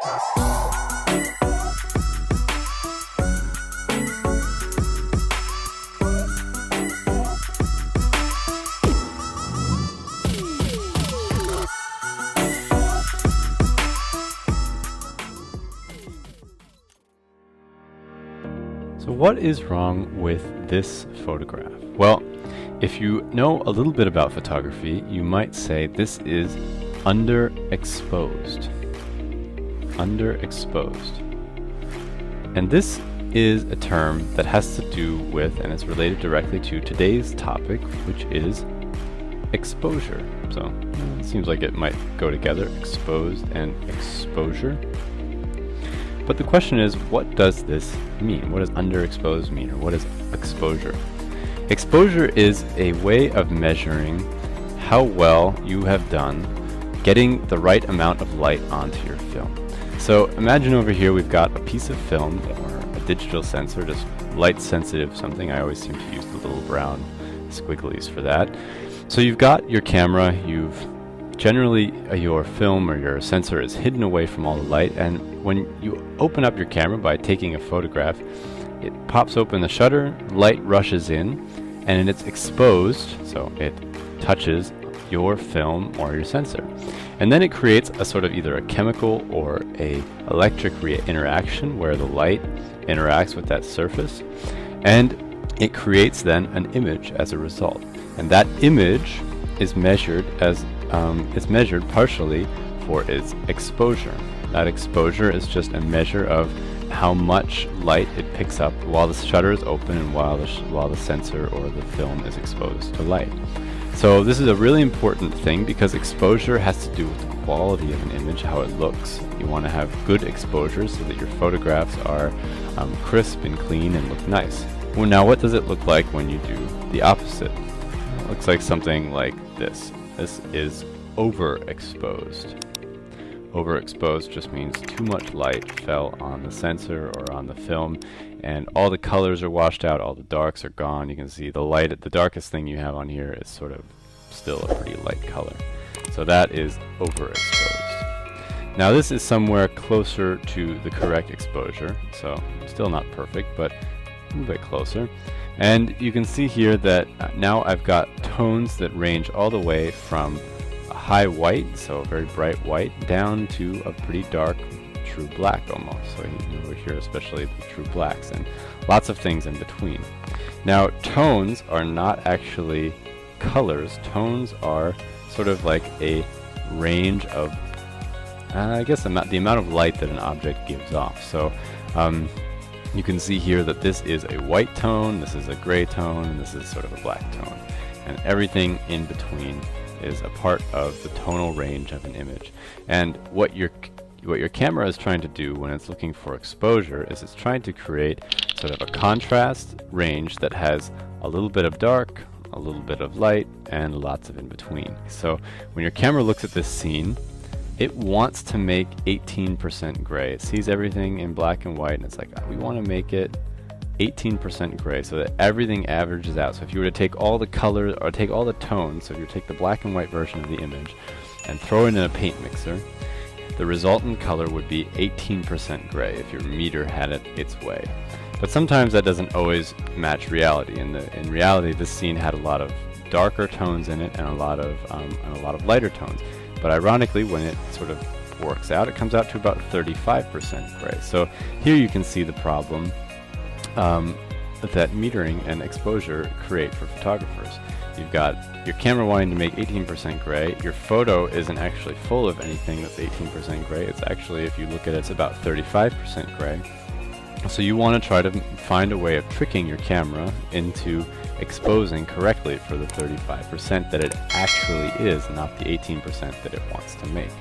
So what is wrong with this photograph? Well, if you know a little bit about photography, you might say this is underexposed. Underexposed. And this is a term that has to do with, and it's related directly to today's topic, which is exposure. So it seems like it might go together, exposed and exposure. But the question is, what does this mean? What does underexposed mean, or what is exposure? Exposure is a way of measuring how well you have done getting the right amount of light onto your film. So imagine over here we've got a piece of film or a digital sensor, just light sensitive something. I always seem to use the little brown squigglies for that. So you've got your camera, generally your film or your sensor is hidden away from all the light, and when you open up your camera by taking a photograph, it pops open the shutter, light rushes in, and it's exposed, so it touches your film or your sensor. And then it creates a sort of either a chemical or a electric interaction where the light interacts with that surface, and it creates then an image as a result. And that image is measured as it's measured partially for its exposure. That exposure is just a measure of how much light it picks up while the shutter is open and while the sensor or the film is exposed to light. So this is a really important thing because exposure has to do with the quality of an image, how it looks. You want to have good exposure so that your photographs are crisp and clean and look nice. Well, now what does it look like when you do the opposite? It looks like something like this. This is overexposed. Overexposed just means too much light fell on the sensor or on the film, and all the colors are washed out, all the darks are gone. You can see the light, the darkest thing you have on here is sort of still a pretty light color. So that is overexposed. Now this is somewhere closer to the correct exposure, so still not perfect, but a little bit closer. And you can see here that now I've got tones that range all the way from a high white, so a very bright white, down to a pretty dark true black almost. So over here especially the true blacks, and lots of things in between. Now tones are not actually colors. Tones are sort of like a range of, I guess, the amount of light that an object gives off. So you can see here that this is a white tone, this is a gray tone, and this is sort of a black tone. And everything in between is a part of the tonal range of an image. And what your camera is trying to do when it's looking for exposure is it's trying to create sort of a contrast range that has a little bit of dark, a little bit of light, and lots of in between. So when your camera looks at this scene, it wants to make 18% gray. It sees everything in black and white, and it's like, we want to make it 18% gray so that everything averages out. So if you were to take all the colors, or take all the tones, so if you take the black and white version of the image and throw it in a paint mixer, the resultant color would be 18% gray if your meter had it its way. But sometimes that doesn't always match reality. In reality, this scene had a lot of darker tones in it and a lot of lighter tones. But ironically, when it sort of works out, it comes out to about 35% gray. So here you can see the problem that metering and exposure create for photographers. You've got your camera wanting to make 18% gray. Your photo isn't actually full of anything that's 18% gray. It's actually, if you look at it, it's about 35% gray. So you want to try to find a way of tricking your camera into exposing correctly for the 35% that it actually is, not the 18% that it wants to make.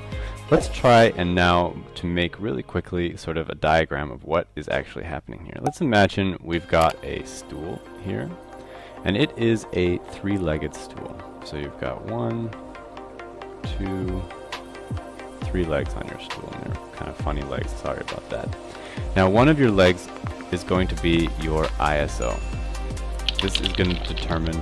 Let's try and now to make really quickly sort of a diagram of what is actually happening here. Let's imagine we've got a stool here, and it is a three-legged stool. So you've got 1, 2, 3 legs on your stool, and they're kind of funny legs, sorry about that. Now one of your legs is going to be your ISO. This is going to determine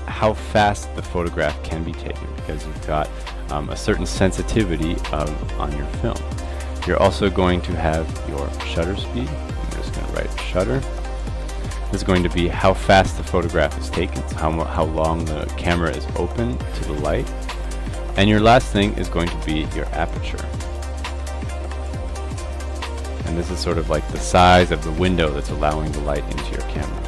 how fast the photograph can be taken, because you've got a certain sensitivity on your film. You're also going to have your shutter speed. I'm just going to write shutter. This is going to be how fast the photograph is taken, so how long the camera is open to the light. And your last thing is going to be your aperture. And this is sort of like the size of the window that's allowing the light into your camera.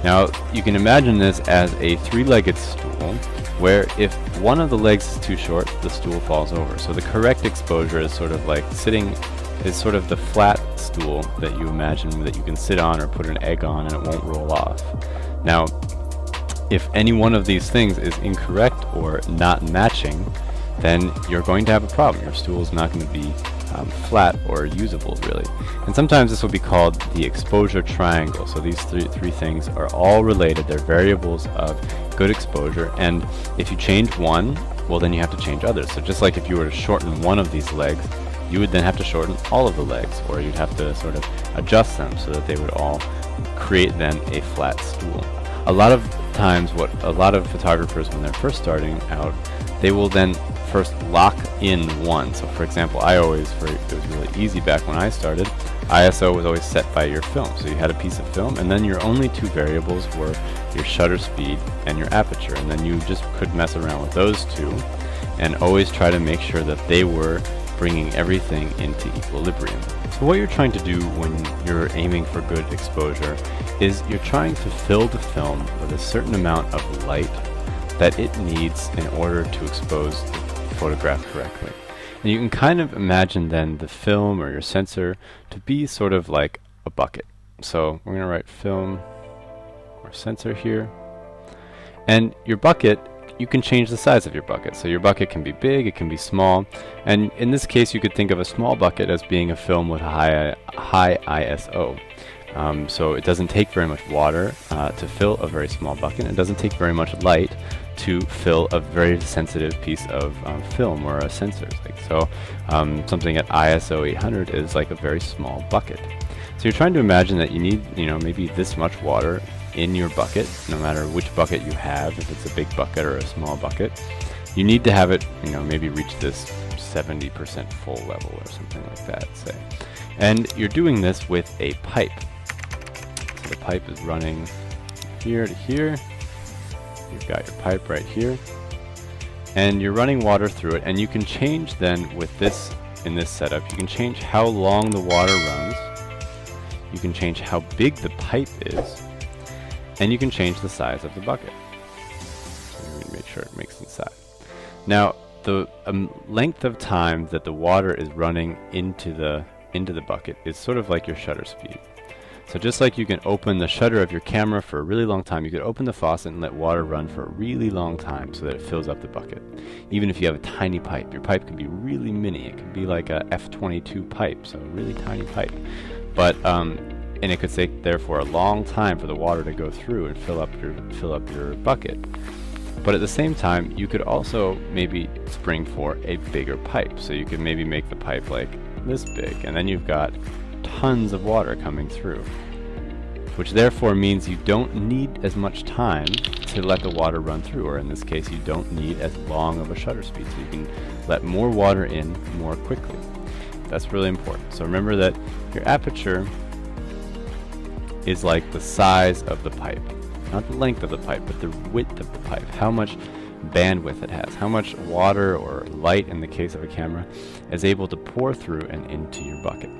Now, you can imagine this as a three-legged stool, where if one of the legs is too short, the stool falls over. So the correct exposure is sort of like sort of the flat stool that you imagine that you can sit on or put an egg on and it won't roll off. Now, if any one of these things is incorrect or not matching, then you're going to have a problem. Your stool is not going to be flat or usable, really. And sometimes this will be called the exposure triangle. So these three things are all related. They're variables of good exposure, and if you change one, well, then you have to change others. So just like if you were to shorten one of these legs, you would then have to shorten all of the legs, or you'd have to sort of adjust them so that they would all create then a flat stool. A lot of times what a lot of photographers, when they're first starting out, they will then first lock in one. So for example, it was really easy back when I started. ISO was always set by your film. So you had a piece of film, and then your only two variables were your shutter speed and your aperture. And then you just could mess around with those two and always try to make sure that they were bringing everything into equilibrium. So what you're trying to do when you're aiming for good exposure is you're trying to fill the film with a certain amount of light that it needs in order to expose the photograph correctly. And you can kind of imagine then the film or your sensor to be sort of like a bucket. So we're going to write film or sensor here. And your bucket, you can change the size of your bucket. So your bucket can be big, it can be small. And in this case, you could think of a small bucket as being a film with high ISO. So it doesn't take very much water to fill a very small bucket. It doesn't take very much light to fill a very sensitive piece of film or a sensor. So something at ISO 800 is like a very small bucket. So you're trying to imagine that you need, maybe this much water in your bucket, no matter which bucket you have, if it's a big bucket or a small bucket. You need to have it, maybe reach this 70% full level or something like that, say. And you're doing this with a pipe. So the pipe is running here to here. You've got your pipe right here. And you're running water through it, and you can change then with this, in this setup, you can change how long the water runs. You can change how big the pipe is. And you can change the size of the bucket. So I'm going to make sure it makes inside. Now, the length of time that the water is running into the bucket is sort of like your shutter speed. So just like you can open the shutter of your camera for a really long time, you could open the faucet and let water run for a really long time so that it fills up the bucket. Even if you have a tiny pipe, your pipe can be really mini. It can be like a F22 pipe, so a really tiny pipe. But and it could take therefore a long time for the water to go through and fill up your bucket. But at the same time, you could also maybe spring for a bigger pipe. So you could maybe make the pipe like this big, and then you've got tons of water coming through, which therefore means you don't need as much time to let the water run through, or in this case, you don't need as long of a shutter speed, so you can let more water in more quickly. That's really important. So remember that your aperture is like the size of the pipe. Not the length of the pipe, but the width of the pipe. How much bandwidth it has. How much water or light, in the case of a camera, is able to pour through and into your bucket.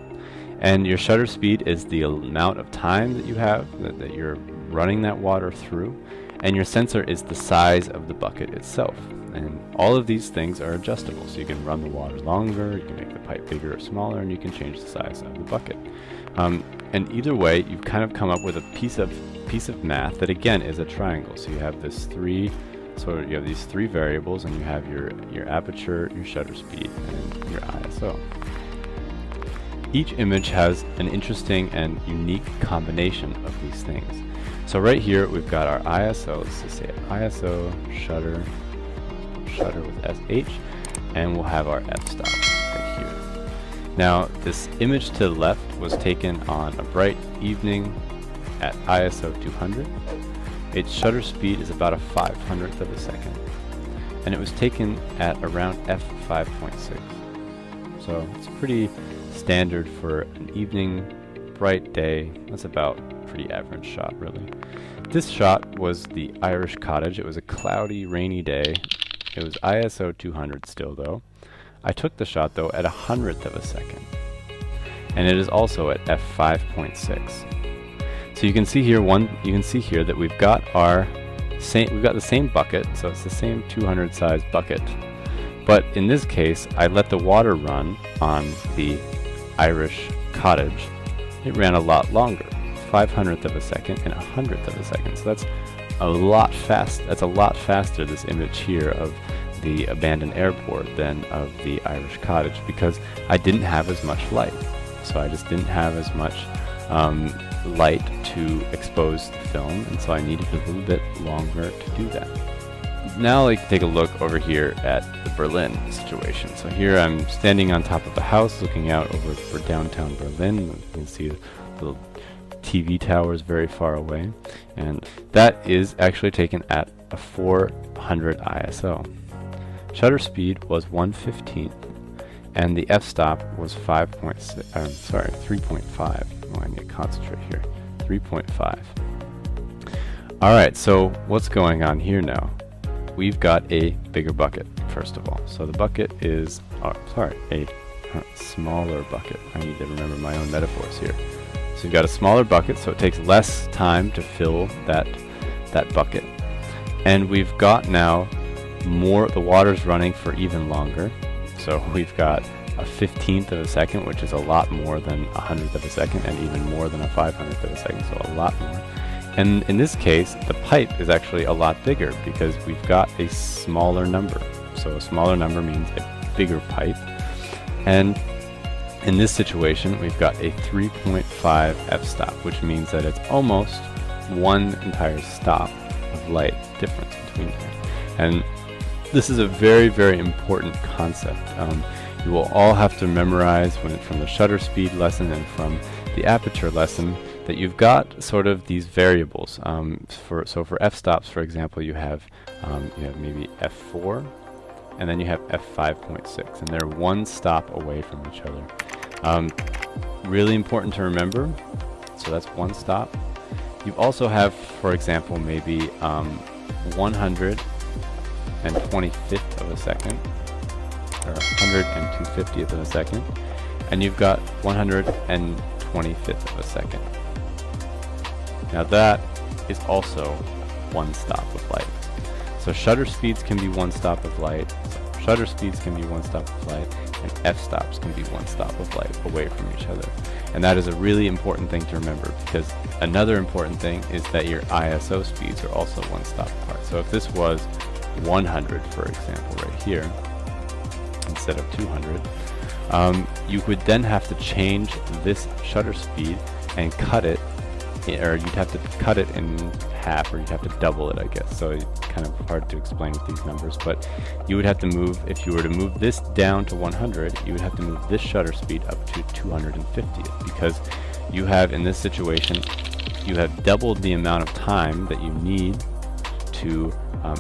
And your shutter speed is the amount of time that you have, that you're running that water through. And your sensor is the size of the bucket itself. And all of these things are adjustable. So you can run the water longer, you can make the pipe bigger or smaller, and you can change the size of the bucket. And either way, you've kind of come up with a piece of math that again is a triangle. So you have these three variables, and you have your aperture, your shutter speed, and your ISO. Each image has an interesting and unique combination of these things. So right here we've got our ISO. Let's just say ISO shutter with SH, and we'll have our f-stop right here. Now, this image to the left was taken on a bright evening at ISO 200. Its shutter speed is about a 500th of a second, and it was taken at around f5.6. So it's pretty standard for an evening, bright day. That's about a pretty average shot, really. This shot was the Irish cottage. It was a cloudy, rainy day. It was ISO 200 still, though. I took the shot, though, at 100th of a second. And it is also at f5.6. So you can see here that we've got the same bucket, so it's the same 200 size bucket. But in this case, I let the water run on the Irish cottage. It ran a lot longer, 500th of a second and 100th of a second. So that's a lot faster, this image here of the abandoned airport than of the Irish cottage, because I didn't have as much light. So I just didn't have as much light to expose the film, and so I needed a little bit longer to do that. Now let's take a look over here at the Berlin situation. So here I'm standing on top of a house looking out over for downtown Berlin. You can see the little TV towers very far away, and that is actually taken at a 400 ISO. Shutter speed was 1/15, and the f-stop was 3.5. Oh, I need to concentrate here. 3.5. Alright, so what's going on here now? We've got a bigger bucket, first of all. So the bucket is, a smaller bucket. I need to remember my own metaphors here. So you've got a smaller bucket, so it takes less time to fill that bucket. And we've got now the water's running for even longer. So we've got a 15th of a second, which is a lot more than a 100th of a second, and even more than a 500th of a second, so a lot more. And in this case, the pipe is actually a lot bigger because we've got a smaller number. So a smaller number means a bigger pipe. And in this situation, we've got a 3.5 f-stop, which means that it's almost one entire stop of light difference between them. And this is a very, very important concept. You will all have to memorize from the shutter speed lesson and from the aperture lesson that you've got sort of these variables. So for f-stops, for example, you have maybe f4, and then you have f5.6, and they're one stop away from each other. Really important to remember. So that's one stop. You also have, for example, maybe 125th of a second, or 102/50th of a second, and you've got 125th of a second. Now that is also one stop of light. So shutter speeds can be one stop of light, shutter speeds can be one stop of light, and f-stops can be one stop of light away from each other. And that is a really important thing to remember, because another important thing is that your ISO speeds are also one stop apart. So if this was 100, for example, right here, instead of 200, you would then have to change this shutter speed and cut it, or you'd have to cut it in half, or you'd have to double it, I guess. So it's kind of hard to explain with these numbers, but you would have to move, if you were to move this down to 100, you would have to move this shutter speed up to 250th, because you have, in this situation, you have doubled the amount of time that you need to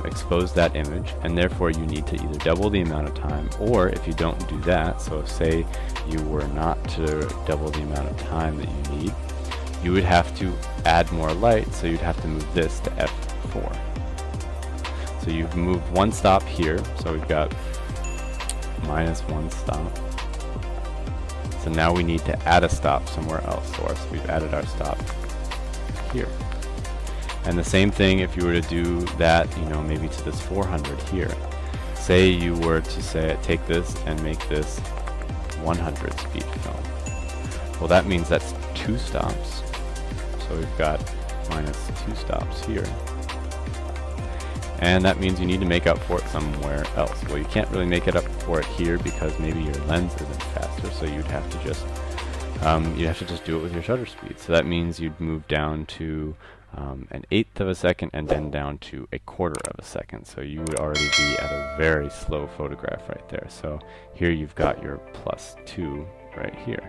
expose that image, and therefore you need to either double the amount of time, or if you don't do that, so say you were not to double the amount of time that you need, you would have to add more light, so you'd have to move this to f4. So you've moved one stop here, so we've got minus one stop. So now we need to add a stop somewhere else, so we've added our stop here. And the same thing if you were to do that, maybe to this 400 here. Say you were to take this and make this 100 speed film. Well, that means that's two stops. So we've got minus two stops here. And that means you need to make up for it somewhere else. Well, you can't really make it up for it here because maybe your lens isn't faster, so you'd have to just do it with your shutter speed. So that means you'd move down to an 1/8 of a second, and then down to 1/4 of a second. So you would already be at a very slow photograph right there. So here you've got your +2 right here.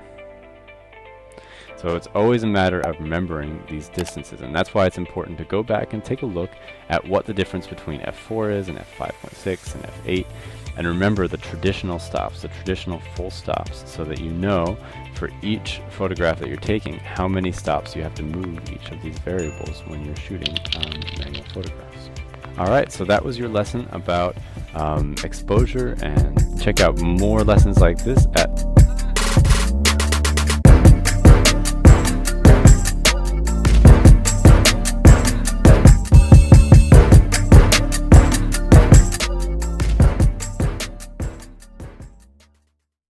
So it's always a matter of remembering these distances, and that's why it's important to go back and take a look at what the difference between f4 is and f5.6 and f8, and remember the traditional stops, the traditional full stops, so that you know for each photograph that you're taking how many stops you have to move each of these variables when you're shooting manual photographs. Alright, so that was your lesson about exposure, and check out more lessons like this at